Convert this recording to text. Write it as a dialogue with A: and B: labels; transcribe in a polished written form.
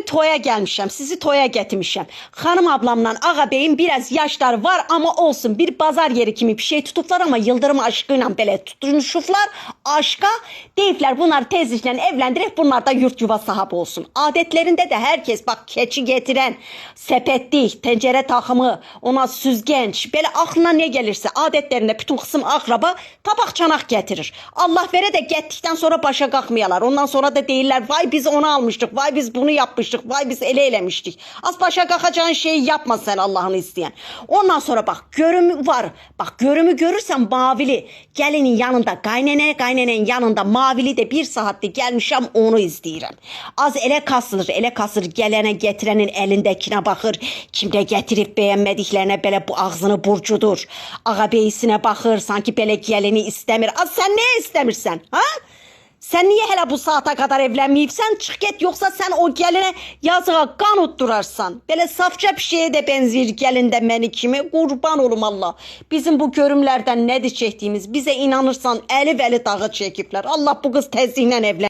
A: toya gelmişəm, sizi toya getirmişəm. Xanım ablamla ağa beyin biraz yaşları var ama olsun. Bir bazar yeri kimi bir şey tutublar ama yıldırım aşkıyla belə tutuşublar. Aşka deyiblər bunlar tezliklə evləndirək, bunlar da yurt yuva sahibi olsun. Adetlerinde de herkes bak keçi getiren, sepetlik, tencere takımı, ona süzgenç, belə aklına ne gelirse adetlerinde bütün kısım akraba tabak çanak getirir. Allah vere de getdikten sonra başa kalkmayalar. Ondan sonra da deyirlər vay biz onu almıştık, vay biz bunu yapmıştık, vay biz ele eləmiştik. Az başa kalkacağın şeyi yapma sen Allah'ını isteyen. Ondan sonra bak görümü var. Bak görümü görürsen mavili. Gelinin yanında kaynenenin yanında mavili de bir saatte gelmişəm onu izləyirəm. Az ele kasılır gelene getirenin elindekine bakır. Kimde getirip beğenmediklerine belə bu ağzını burcudur. Ağa beyisine bakır sanki belə gelini istemir. Az sen ne istemirsen ha? Sen niye hele bu saate kadar evlenmeyipsen? Çık git yoksa sen o geline yazığa kan utturarsan. Böyle safça bir şeye de benziyor gelinde beni kimi. Kurban olum Allah. Bizim bu görümlerden nedir çektiğimiz bize inanırsan eli veli dağı çekipler. Allah bu kız tezliğinden evlen.